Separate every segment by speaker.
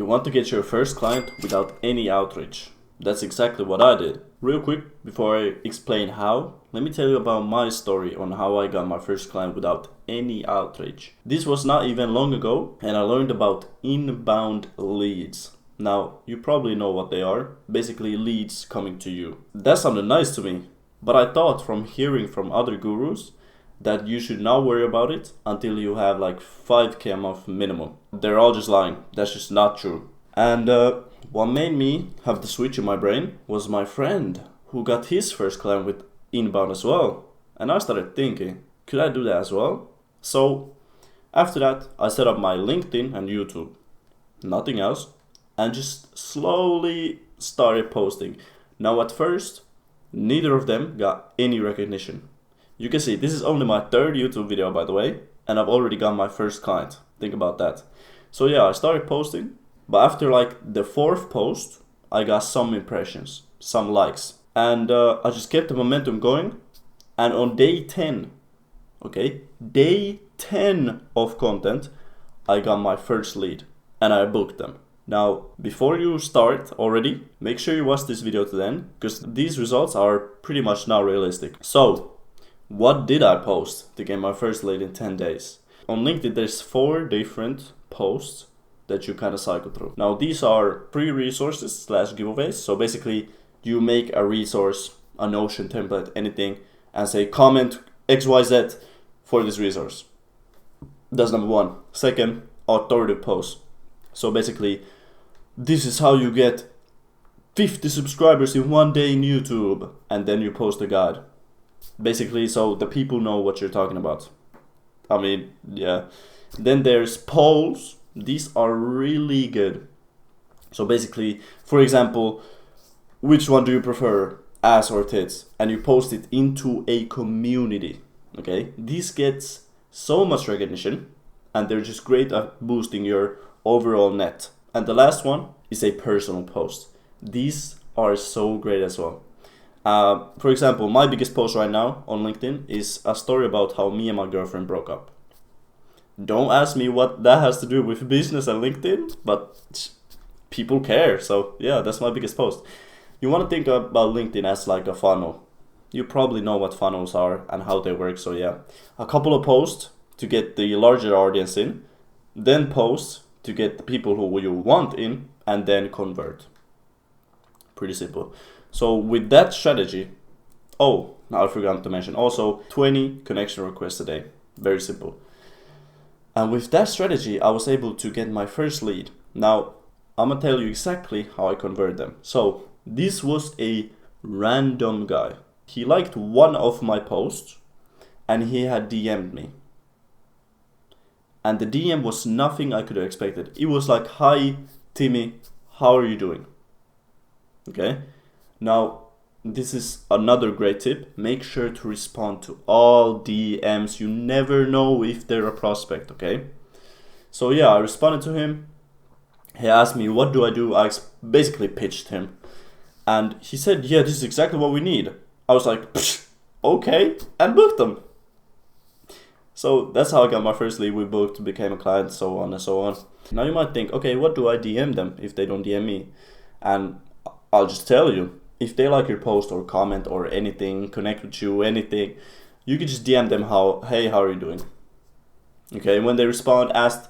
Speaker 1: want to get your first client without any outreach. That's exactly what I did. Real quick, before I explain how, let me tell you about my story on how I got my first client without any outreach. This was not even long ago, and I learned about inbound leads. Now, you probably know what they are. Basically, leads coming to you. That sounded nice to me, but I thought from hearing from other gurus that you should not worry about it until you have like 5k a month minimum. They're all just lying. That's just not true. And what made me have the switch in my brain was my friend who got his first client with inbound as well. And I started thinking, could I do that as well? So after that, I set up my LinkedIn and YouTube. Nothing else. And just slowly started posting. Now at first, neither of them got any recognition. You can see this is only my third YouTube video, by the way, and I've already got my first client. Think about that. So yeah, I started posting, but after like the fourth post, I got some impressions, some likes, and I just kept the momentum going. And on day 10, okay, day 10 of content, I got my first lead and I booked them. Now, before you start already, make sure you watch this video to the end, because these results are pretty much not realistic. So, what did I post to get my first lead in 10 days? On LinkedIn, there's 4 different posts that you kind of cycle through. Now, these are free resources / giveaways. So basically, you make a resource, a Notion template, anything, and say comment XYZ for this resource. That's number 1. Second, authoritative posts. So basically, this is how you get 50 subscribers in 1 day in YouTube, and then you post a guide. Basically, so the people know what you're talking about. I mean, yeah. Then there's polls. These are really good. So basically, for example, which one do you prefer, ass or tits? And you post it into a community. Okay, this gets so much recognition, and they're just great at boosting your overall net. And the last one is a personal post. These are so great as well. For example, my biggest post right now on LinkedIn is a story about how me and my girlfriend broke up. Don't ask me what that has to do with business and LinkedIn, but people care. So yeah, that's my biggest post. You want to think about LinkedIn as like a funnel. You probably know what funnels are and how they work. So yeah, a couple of posts to get the larger audience in, then posts to get the people who you want in, and then convert. Pretty simple. So with that strategy, oh, now I forgot to mention, also 20 connection requests a day. Very simple. And with that strategy, I was able to get my first lead. Now, I'm gonna tell you exactly how I convert them. So this was a random guy. He liked one of my posts and he had DM'd me. And the DM was nothing I could have expected. It was like, hi, Timmy, how are you doing? Okay. Now, this is another great tip. Make sure to respond to all DMs. You never know if they're a prospect, okay? So yeah, I responded to him. He asked me, what do I do? I basically pitched him. And he said, yeah, this is exactly what we need. I was like, okay, and booked them. So that's how I got my first lead. We booked, became a client, so on and so on. Now you might think, okay, what do I DM them if they don't DM me? And I'll just tell you. If they like your post or comment or anything, connect with you, anything, you can just DM them hey, how are you doing? Okay, and when they respond, ask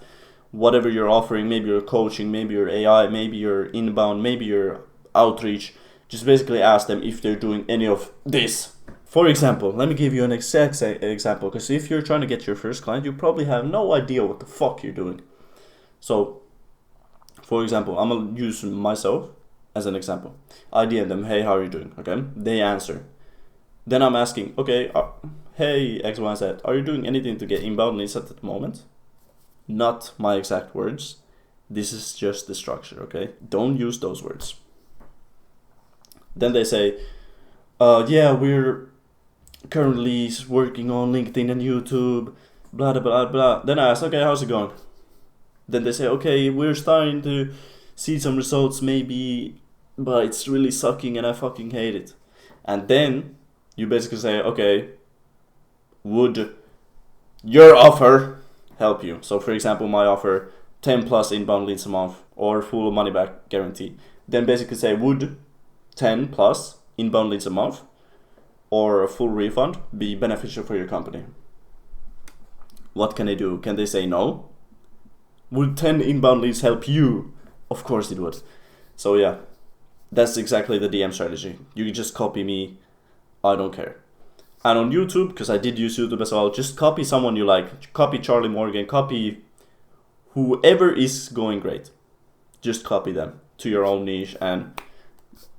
Speaker 1: whatever you're offering, maybe you're coaching, maybe you're AI, maybe you're inbound, maybe you're outreach, just basically ask them if they're doing any of this. For example, let me give you an exact example, because if you're trying to get your first client, you probably have no idea what the fuck you're doing. So, for example, I'm going to use myself as an example. I DM them, hey, how are you doing? Okay, they answer. Then I'm asking, okay, hey, XYZ, are you doing anything to get inbound leads at the moment? Not my exact words. This is just the structure, okay? Don't use those words. Then they say, yeah, we're currently working on LinkedIn and YouTube, blah, blah, blah, blah. Then I ask, okay, how's it going? Then they say, okay, we're starting to see some results maybe, but it's really sucking and I fucking hate it. And then you basically say, okay, would your offer help you? So for example, my offer 10 plus inbound leads a month or full money back guarantee. Then basically say, would 10 plus inbound leads a month or a full refund be beneficial for your company? What can they do? Can they say no? Would 10 inbound leads help you? Of course it would. So yeah, that's exactly the DM strategy. You can just copy me, I don't care. And on YouTube, because I did use YouTube as well, just copy someone you like. Copy Charlie Morgan, copy whoever is going great. Just copy them to your own niche and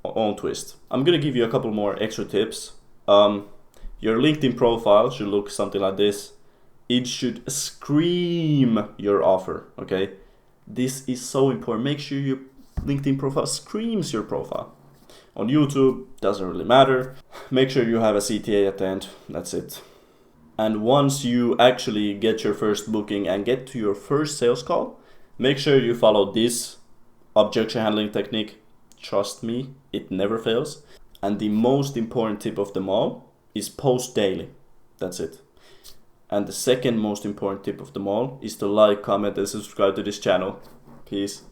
Speaker 1: own twist. I'm gonna give you a couple more extra tips. Your LinkedIn profile should look something like this. It should scream your offer, okay? This is so important. Make sure your LinkedIn profile screams your profile. On YouTube, doesn't really matter. Make sure you have a CTA at the end, that's it. And once you actually get your first booking and get to your first sales call, make sure you follow this objection handling technique. Trust me, it never fails. And the most important tip of them all is post daily. That's it. And the second most important tip of them all is to like, comment, and subscribe to this channel. Peace.